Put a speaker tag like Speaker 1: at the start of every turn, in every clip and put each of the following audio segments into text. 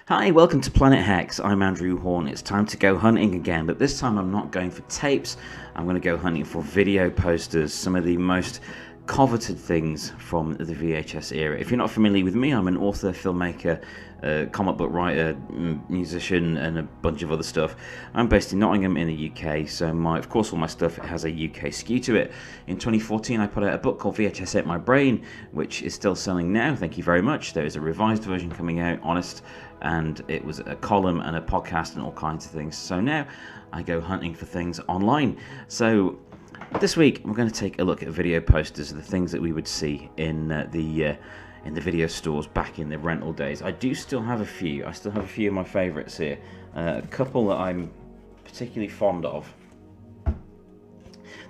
Speaker 1: Hi, welcome to Planet Hex. I'm Andrew Hawnt. It's time to go hunting again, but this time I'm not going for tapes. I'm going to go hunting for video posters, some of the most coveted things from the VHS era. If you're not familiar with me, I'm an author, filmmaker, comic book writer, musician, and a bunch of other stuff. I'm based in Nottingham in the UK, so of course all my stuff has a UK skew to it. In 2014 I put out a book called VHS Ate My Brain, which is still selling now, thank you very much. There is a revised version coming out, honest, and it was a column and a podcast and all kinds of things. So now I go hunting for things online. So this week we're going to take a look at video posters, the things that we would see in the video stores back in the rental days. I do still have a few. I still have a few of my favourites here. A couple that I'm particularly fond of.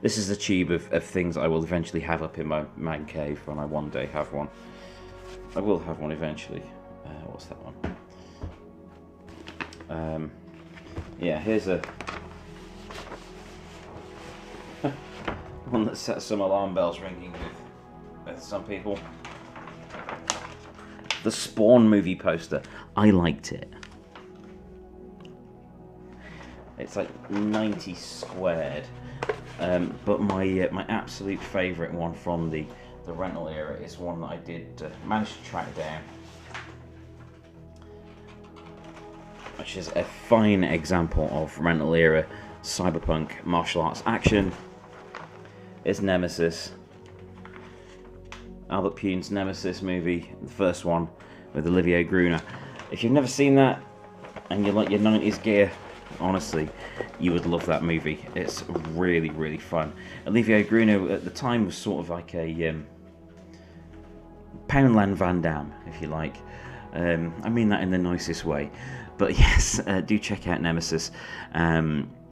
Speaker 1: This is a tube of things I will eventually have up in my man cave when I one day have one. I will have one eventually. What's that one? Yeah, here's a one that sets some alarm bells ringing with some people. The Spawn movie poster. I liked it. It's like 90 squared. But my absolute favourite one from the rental era is one that I did manage to track down, which is a fine example of rental era cyberpunk martial arts action. It's Nemesis. Albert Pune's Nemesis movie, the first one with Olivier Gruner. If you've never seen that and you like your 90s gear, honestly, you would love that movie. It's really, really fun. Olivier Gruner at the time was sort of like a Poundland Van Damme, if you like. I mean that in the nicest way. But yes, do check out Nemesis.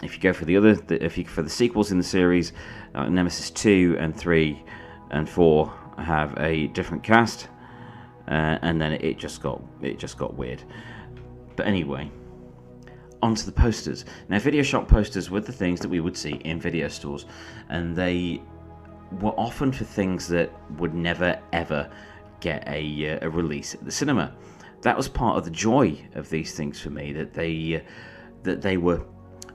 Speaker 1: If you go for the sequels in the series, Nemesis 2 and 3 and 4 have a different cast, and then it just got weird. But anyway, onto the posters. Now, video shop posters were the things that we would see in video stores, and they were often for things that would never ever get a release at the cinema. That was part of the joy of these things for me, that they were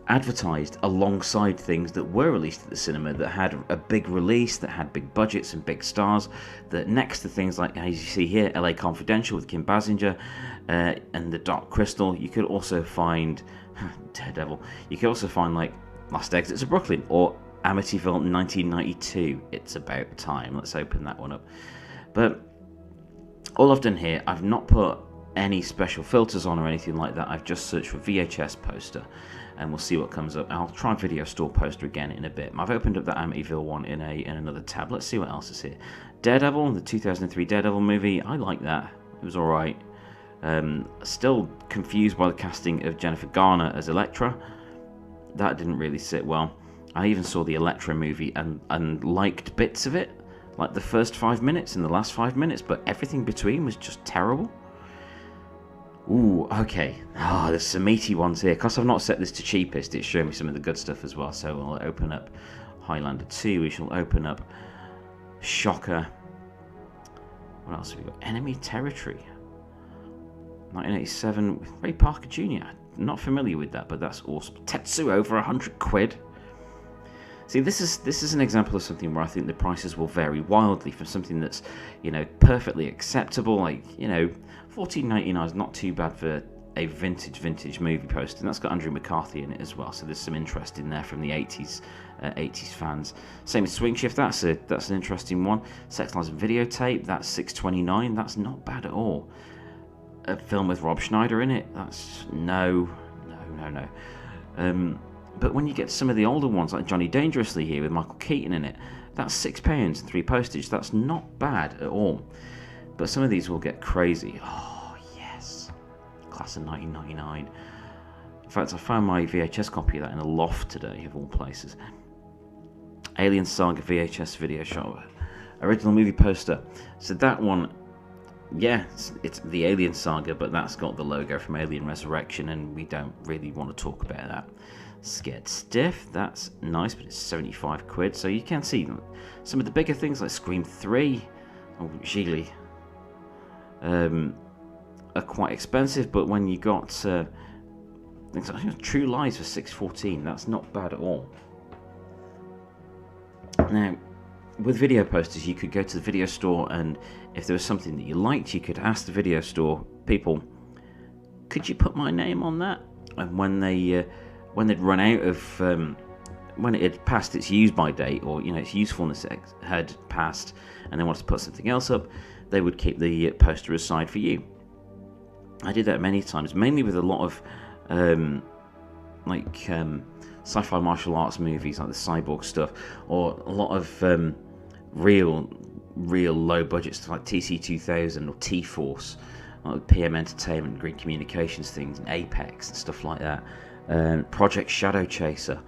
Speaker 1: advertised alongside things that were released at the cinema, that had a big release, that had big budgets and big stars, that next to things like, as you see here, LA Confidential with Kim Basinger and The Dark Crystal, you could also find Daredevil. You could also find like Last Exits of Brooklyn or Amityville 1992. It's about time. Let's open that one up. But all I've done here, I've not put any special filters on or anything like that. I've just searched for VHS poster, and we'll see what comes up. I'll try video store poster again in a bit. I've opened up that Amityville one in another tab. Let's see what else is here. Daredevil, the 2003 Daredevil movie. I like that. It was alright. Still confused by the casting of Jennifer Garner as Elektra. That didn't really sit well. I even saw the Elektra movie and liked bits of it, like the first 5 minutes and the last 5 minutes, but everything between was just terrible. Ooh, okay. There's some meaty ones here. Because I've not set this to cheapest, it's showing me some of the good stuff as well. So we'll open up Highlander 2. We shall open up Shocker. What else have we got? Enemy Territory. 1987 with Ray Parker Jr. Not familiar with that, but that's awesome. Tetsuo for £100. See, this is an example of something where I think the prices will vary wildly from something that's, perfectly acceptable. Like, $14.99 is not too bad for a vintage movie poster, and that's got Andrew McCarthy in it as well. So there's some interest in there from the 80s fans. Same with Swing Shift. That's an interesting one. Sex Lies and Videotape. That's $6.29. That's not bad at all. A film with Rob Schneider in it. That's no. But when you get some of the older ones, like Johnny Dangerously here with Michael Keaton in it, that's £6 and 3 postage. That's not bad at all. But some of these will get crazy. Oh, yes. Class of 1999. In fact, I found my VHS copy of that in a loft today, of all places. Alien Saga VHS video shop. Original movie poster. So that one, yeah, it's the Alien Saga, but that's got the logo from Alien Resurrection, and we don't really want to talk about that. Scared Stiff, that's nice, but it's £75. So you can see some of the bigger things like Scream 3, or Gigli. are quite expensive, but when you got True Lies for $6.14, that's not bad at all. Now, with video posters, you could go to the video store, and if there was something that you liked, you could ask the video store people, could you put my name on that? And when they'd run out of, when it had passed its use-by date, or its usefulness had passed, and they wanted to put something else up, they would keep the poster aside for you. I did that many times, mainly with a lot of sci-fi martial arts movies, like the Cyborg stuff, or a lot of real low budget stuff like TC2000 or T-Force, like PM Entertainment, Green Communications things, and Apex and stuff like that. Project Shadow Chaser.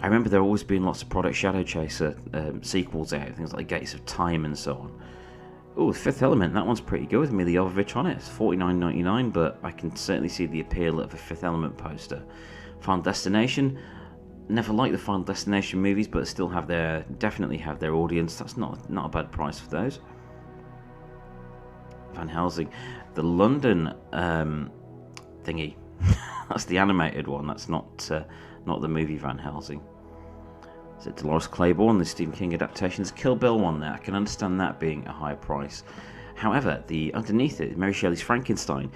Speaker 1: I remember there always been lots of Project Shadow Chaser sequels out, things like Gates of Time and so on. Oh, Fifth Element, that one's pretty good with Mila Jovovich on it. It's $49.99, but I can certainly see the appeal of a Fifth Element poster. Final Destination, never liked the Final Destination movies, but still definitely have their audience. That's not a bad price for those. Van Helsing, the London thingy. That's the animated one. That's not the movie Van Helsing. Is it Dolores Claiborne, the Stephen King adaptation? There's a Kill Bill one there. I can understand that being a high price. However, underneath it, Mary Shelley's Frankenstein,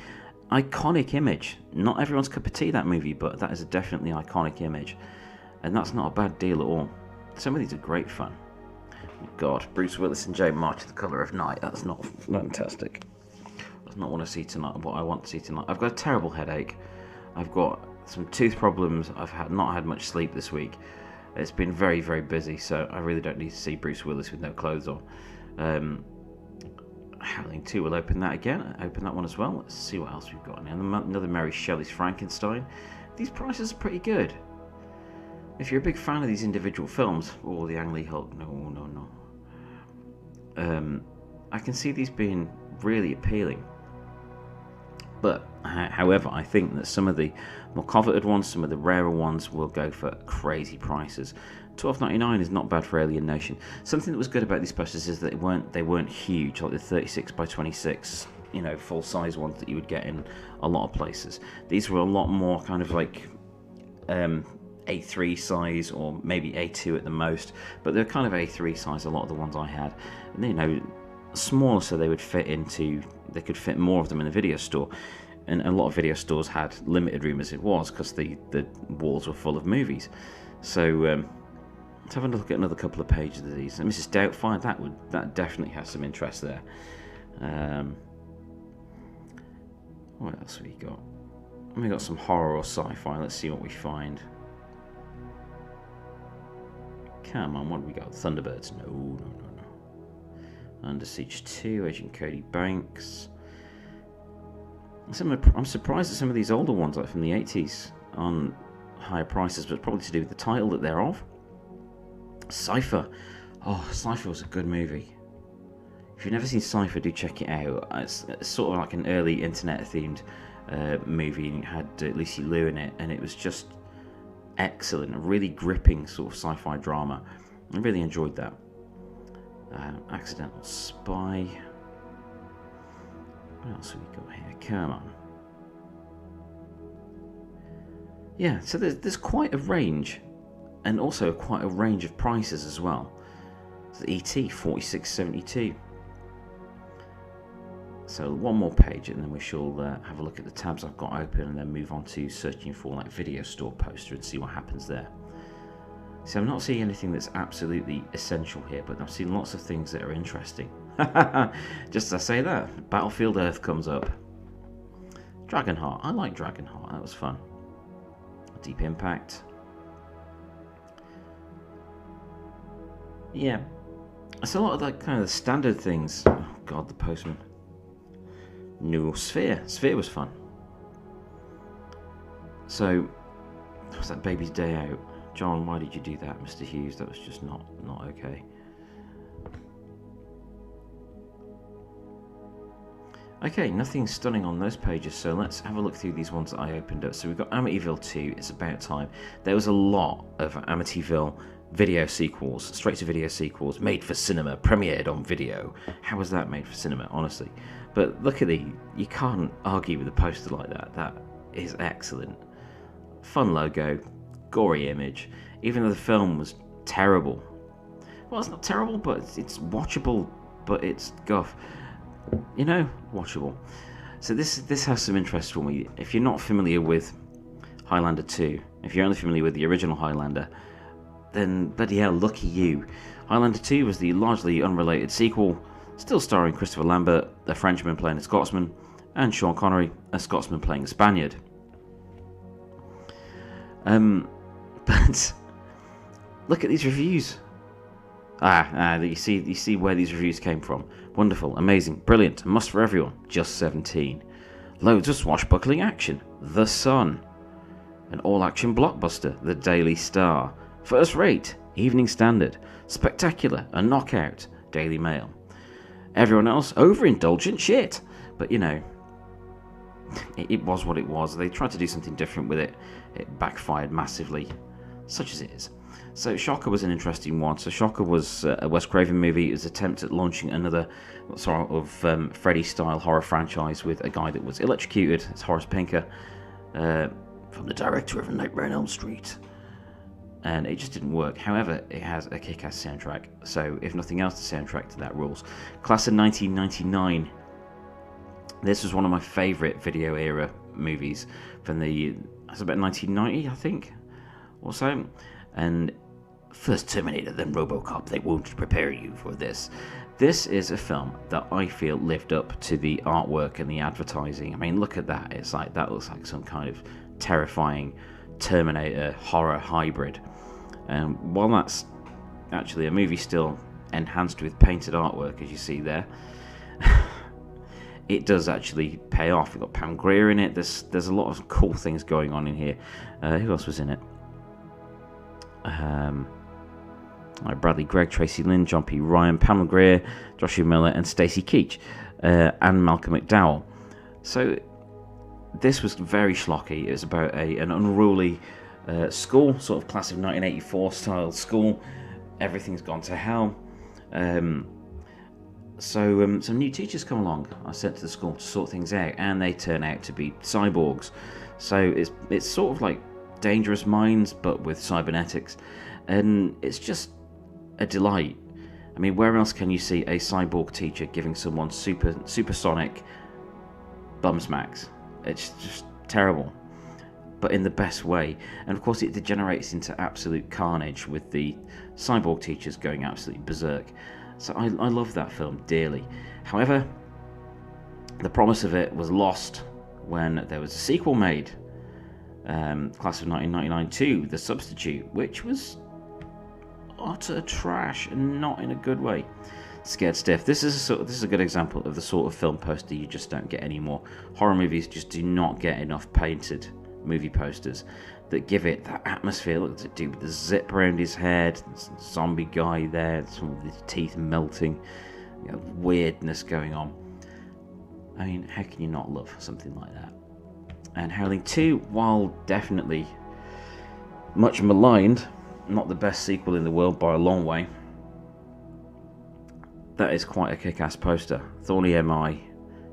Speaker 1: iconic image. Not everyone's cup of tea, that movie, but that is a definitely iconic image, and that's not a bad deal at all. Some of these are great fun. God, Bruce Willis and Jane March, The Colour of Night. That's not fantastic. That's not what I see tonight. What I want to see tonight. I've got a terrible headache. I've got some tooth problems. I've not had much sleep this week. It's been very, very busy, so I really don't need to see Bruce Willis with no clothes on. Howling 2 will open that again. Open that one as well. Let's see what else we've got now. Another Mary Shelley's Frankenstein. These prices are pretty good. If you're a big fan of these individual films, or the Ang Lee Hulk, no. I can see these being really appealing. But, however, I think that some of the more coveted ones, some of the rarer ones, will go for crazy prices. $12.99 is not bad for Alien Nation. Something that was good about these posters is that they weren't huge, like the 36 by 26, full-size ones that you would get in a lot of places. These were a lot more kind of like A3 size, or maybe A2 at the most, but they're kind of A3 size, a lot of the ones I had. And, smaller, so they could fit more of them in the video store, and a lot of video stores had limited room as it was, because the walls were full of movies. So let's have a look at another couple of pages of these. And Mrs. Doubtfire, that definitely has some interest there. What else have we got? We got some horror or sci-fi. Let's see what we find. Come on, what have we got? Thunderbirds? No. Under Siege 2, Agent Cody Banks. I'm surprised at some of these older ones, like from the 80s, on higher prices, but probably to do with the title that they're of. Cypher. Oh, Cypher was a good movie. If you've never seen Cypher, do check it out. It's sort of like an early internet-themed movie, and it had Lucy Liu in it, and it was just excellent. A really gripping sort of sci-fi drama. I really enjoyed that. Accidental Spy. What else have we got here? Come on. Yeah, so there's quite a range, and also quite a range of prices as well. So E.T. $46.72. So one more page, and then we shall have a look at the tabs I've got open, and then move on to searching for like video store poster and see what happens there. So I'm not seeing anything that's absolutely essential here, but I've seen lots of things that are interesting. Just as I say that, Battlefield Earth comes up. Dragonheart, I like Dragonheart, that was fun. Deep Impact. Yeah, it's a lot of like kind of the standard things. Oh God, the Postman. New Sphere. Sphere was fun. So, what's that? Baby's Day Out. John, why did you do that, Mr. Hughes? That was just not okay. Okay, nothing stunning on those pages, so let's have a look through these ones that I opened up. So we've got Amityville 2, It's About Time. There was a lot of Amityville video sequels, straight-to-video sequels, made for cinema, premiered on video. How was that made for cinema, honestly? But look at you can't argue with a poster like that. That is excellent. Fun logo, gory image, even though the film was terrible. Well, it's not terrible, but it's watchable, but it's guff. Watchable. So this has some interest for me. If you're not familiar with Highlander 2, if you're only familiar with the original Highlander, then bloody hell, lucky you. Highlander 2 was the largely unrelated sequel, still starring Christopher Lambert, a Frenchman playing a Scotsman, and Sean Connery, a Scotsman playing a Spaniard. But look at these reviews. You see where these reviews came from. Wonderful, amazing, brilliant, a must for everyone. Just 17. Loads of swashbuckling action. The Sun. An all-action blockbuster. The Daily Star. First rate. Evening Standard. Spectacular. A knockout. Daily Mail. Everyone else, overindulgent shit. But it was what it was. They tried to do something different with it. It backfired massively, such as it is. So Shocker was an interesting one. So Shocker was a Wes Craven movie. It was an attempt at launching another sort of Freddy-style horror franchise with a guy that was electrocuted. It's Horace Pinker, from the director of Nightmare on Elm Street. And it just didn't work. However, it has a kick-ass soundtrack. So if nothing else, the soundtrack to that rules. Class of 1999. This was one of my favourite video era movies from that's about 1990, I think, or so. And first Terminator, then RoboCop, they won't prepare you for this. This is a film that I feel lived up to the artwork and the advertising. I mean, look at that. It's like, that looks like some kind of terrifying Terminator horror hybrid. And while that's actually a movie still enhanced with painted artwork, as you see there, it does actually pay off. We've got Pam Grier in it. There's a lot of cool things going on in here. Who else was in it? Bradley Gregg, Tracy Lynn, John P. Ryan, Pamela Grier, Joshua Miller, and Stacey Keach, and Malcolm McDowell. So this was very schlocky. It was about an unruly school, sort of class of 1984 style school. Everything's gone to hell. So some new teachers come along, are sent to the school to sort things out, and they turn out to be cyborgs. So it's sort of like Dangerous Minds, but with cybernetics, and it's just a delight. I mean, where else can you see a cyborg teacher giving someone supersonic bum smacks? It's just terrible, but in the best way. And of course, it degenerates into absolute carnage with the cyborg teachers going absolutely berserk. So I love that film dearly. However, the promise of it was lost when there was a sequel made, class of 1999 to The Substitute, which was utter trash, and not in a good way. Scared Stiff. This is a good example of the sort of film poster you just don't get anymore. Horror movies just do not get enough painted movie posters that give it that atmosphere. Look at the dude with the zip around his head, zombie guy there, some of his teeth melting, weirdness going on. I mean, how can you not love something like that? And Howling 2, while definitely much maligned, not the best sequel in the world by a long way, that is quite a kick-ass poster. Thorny MI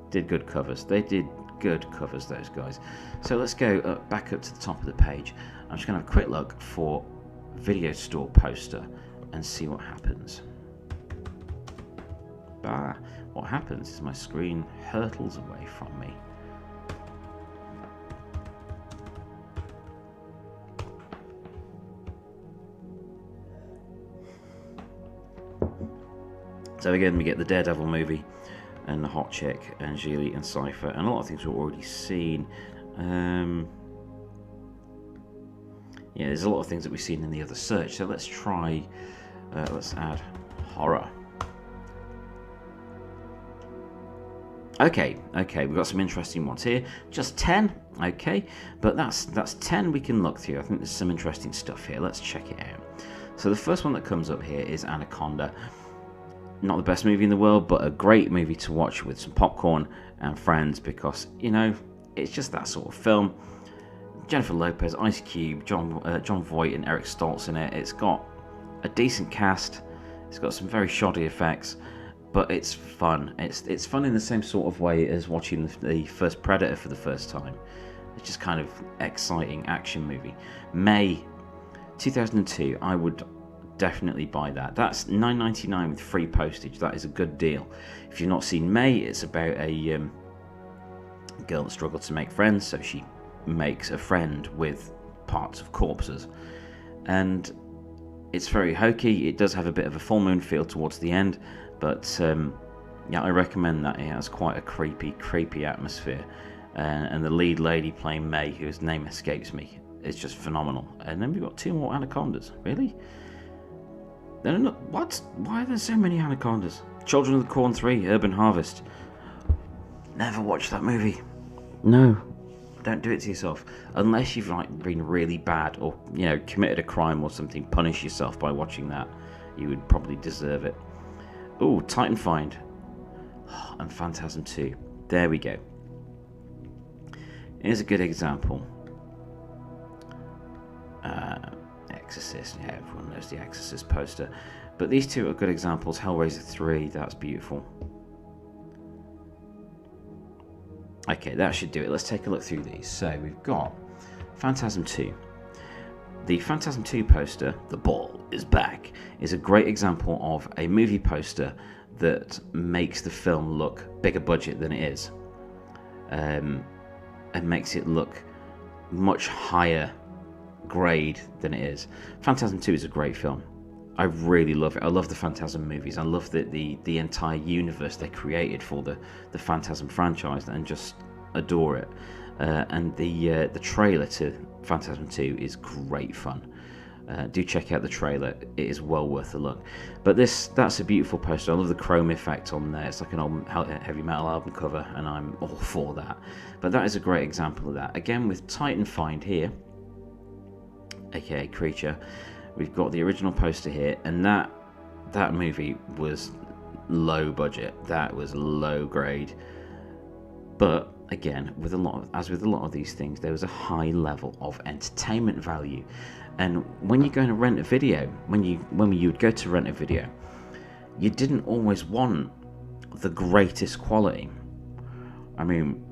Speaker 1: did good covers. They did good covers, those guys. So let's go back up to the top of the page. I'm just going to have a quick look for video store poster and see what happens. What happens is my screen hurtles away from me. So again, we get the Daredevil movie, and the Hot Chick, and Gigli, and Cypher, and a lot of things we've already seen. Yeah, there's a lot of things that we've seen in the other search. So let's try, let's add horror. Okay, we've got some interesting ones here. Just 10, okay, but that's 10 we can look through. I think there's some interesting stuff here. Let's check it out. So the first one that comes up here is Anaconda. Not the best movie in the world, but a great movie to watch with some popcorn and friends, because, it's just that sort of film. Jennifer Lopez, Ice Cube, John Voight and Eric Stoltz in it. It's got a decent cast. It's got some very shoddy effects, but it's fun. It's fun in the same sort of way as watching the first Predator for the first time. It's just kind of exciting action movie. May 2002, I would definitely buy that. That's $9.99 with free postage. That is a good deal. If you've not seen May, it's about a girl that struggled to make friends, so she makes a friend with parts of corpses, and it's very hokey. It does have a bit of a full moon feel towards the end, but yeah, I recommend that. It has quite a creepy atmosphere, and the lead lady playing May, whose name escapes me, is just phenomenal. And then we've got 2 more Anacondas. Really? What? Why are there so many Anacondas? Children of the Corn 3, Urban Harvest. Never watched that movie. No, don't do it to yourself. Unless you've been really bad, or committed a crime or something. Punish yourself by watching that. You would probably deserve it. Ooh, Titan Find and Phantasm 2. There we go. Here's a good example. Exorcist. Yeah, everyone knows the Exorcist poster. But these 2 are good examples. Hellraiser 3, that's beautiful. Okay, that should do it. Let's take a look through these. So we've got Phantasm 2. The Phantasm 2 poster, The Ball is Back, is a great example of a movie poster that makes the film look bigger budget than it is. And makes it look much higher grade than it is. Phantasm 2 is a great film. I really love it. I love the Phantasm movies. I love the entire universe they created for the Phantasm franchise, and just adore it. And the trailer to Phantasm 2 is great fun. Do check out the trailer. It is well worth a look. But that's a beautiful poster. I love the chrome effect on there. It's like an old heavy metal album cover, and I'm all for that. But that is a great example of that. Again, with Titan Find here, aka Creature, we've got the original poster here, and that movie was low budget. That was low grade. But again, with a lot of these things, there was a high level of entertainment value. And when you're going to rent a video, when you would go to rent a video, you didn't always want the greatest quality. I mean,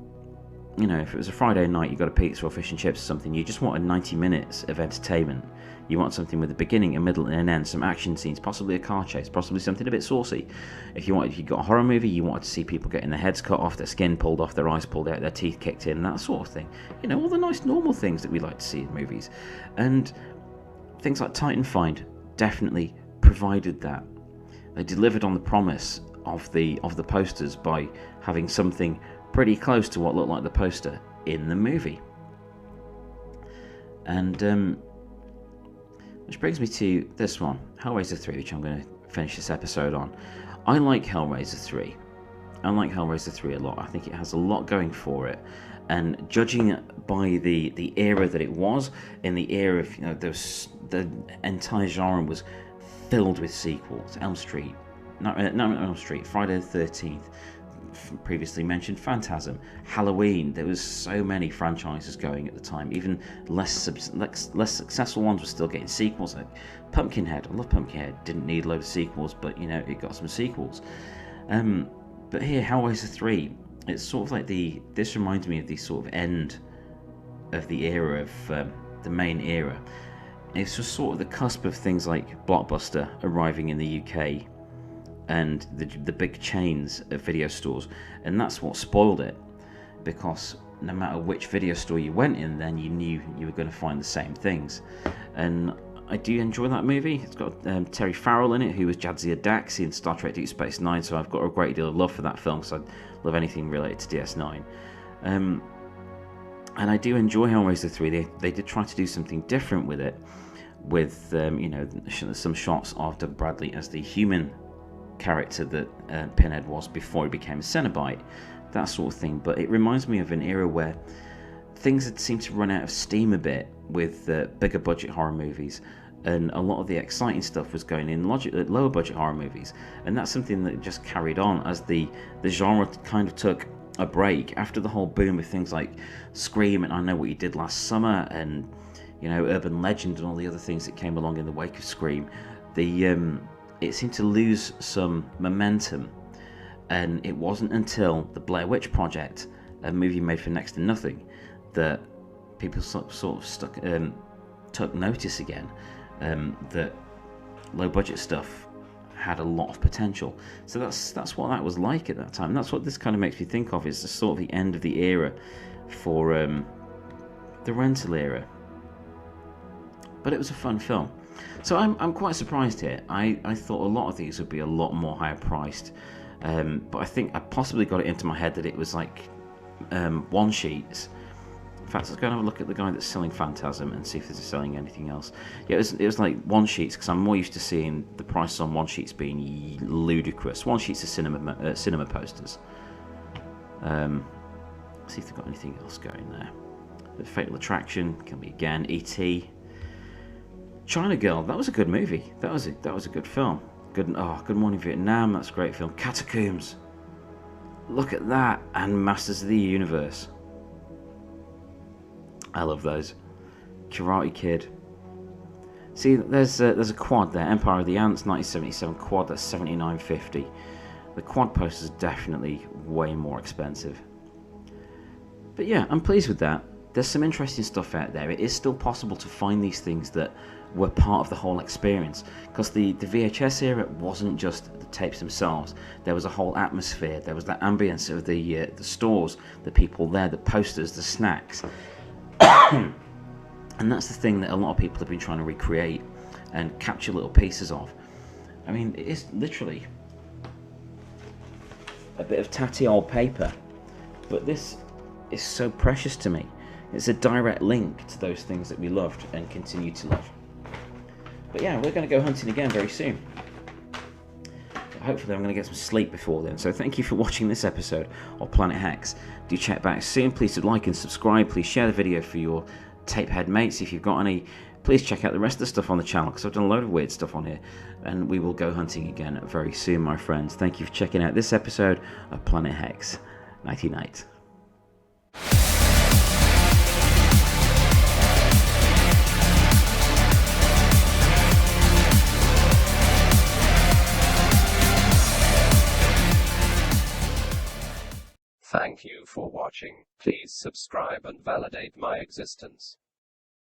Speaker 1: if it was a Friday night, you got a pizza or fish and chips or something, you just wanted 90 minutes of entertainment. You want something with a beginning, a middle, and an end, some action scenes, possibly a car chase, possibly something a bit saucy. If you got a horror movie, you wanted to see people getting their heads cut off, their skin pulled off, their eyes pulled out, their teeth kicked in, that sort of thing. All the nice normal things that we like to see in movies. And things like Titan Find definitely provided that. They delivered on the promise of the posters by having something pretty close to what looked like the poster in the movie. And which brings me to this one, Hellraiser 3, which I'm going to finish this episode on. I like Hellraiser 3. I like Hellraiser 3 a lot. I think it has a lot going for it. And judging it by the era that it was, in the era of, the entire genre was filled with sequels. Elm Street, not Elm Street, Friday the 13th, previously mentioned Phantasm, Halloween. There was so many franchises going at the time. Even less successful ones were still getting sequels. Like Pumpkinhead, I love Pumpkinhead. Didn't need a load of sequels, but it got some sequels. But here, Hellraiser 3, it's sort of like this reminds me of the sort of end of the era of the main era. It's just sort of the cusp of things like Blockbuster arriving in the UK, and the big chains of video stores, and that's what spoiled it, because no matter which video store you went in, then you knew you were going to find the same things. And I do enjoy that movie. It's got Terry Farrell in it, who was Jadzia Dax in Star Trek Deep Space Nine, so I've got a great deal of love for that film, because I love anything related to DS9. And I do enjoy Hellraiser 3. They did try to do something different with it, with some shots of Doug Bradley as the human character that Pinhead was before he became a Cenobite, that sort of thing. But it reminds me of an era where things had seemed to run out of steam a bit with bigger budget horror movies, and a lot of the exciting stuff was going in lower budget horror movies, and that's something that just carried on as the genre kind of took a break after the whole boom of things like Scream and I Know What You Did Last Summer, and Urban Legend and all the other things that came along in the wake of Scream. it seemed to lose some momentum, and it wasn't until the Blair Witch Project, a movie made for next to nothing, that people sort of took notice again, that low budget stuff had a lot of potential. So that's what that was like at that time. That's what this kind of makes me think of, is the sort of the end of the era for the rental era. But it was a fun film. So I'm quite surprised here. I thought a lot of these would be a lot more higher priced, but I think I possibly got it into my head that it was like one sheets. In fact, let's go and have a look at the guy that's selling Phantasm and see if they're selling anything else. Yeah, it was like one sheets, because I'm more used to seeing the prices on one sheets being ludicrous. One sheets are cinema posters. See if they've got anything else going there. The Fatal Attraction can be again. E.T. China Girl, that was a good movie. That was a good film. Good Morning Vietnam, that's a great film. Catacombs, look at that, and Masters of the Universe. I love those. Karate Kid. See, there's a quad there. Empire of the Ants, 1977 quad. That's $79.50. The quad poster is definitely way more expensive. But yeah, I'm pleased with that. There's some interesting stuff out there. It is still possible to find these things that were part of the whole experience, because the VHS era wasn't just the tapes themselves. There was a whole atmosphere. There was that ambience of the stores, the people there, the posters, the snacks. And that's the thing that a lot of people have been trying to recreate and capture little pieces of. I mean, it is literally a bit of tatty old paper, but this is so precious to me. It's a direct link to those things that we loved and continue to love. But yeah, we're going to go hunting again very soon. Hopefully I'm going to get some sleep before then. So thank you for watching this episode of Planet Hex. Do check back soon. Please do like and subscribe. Please share the video for your tapehead mates if you've got any. Please check out the rest of the stuff on the channel, because I've done a load of weird stuff on here. And we will go hunting again very soon, my friends. Thank you for checking out this episode of Planet Hex. Nighty night.
Speaker 2: Thank you for watching. Please subscribe and validate my existence.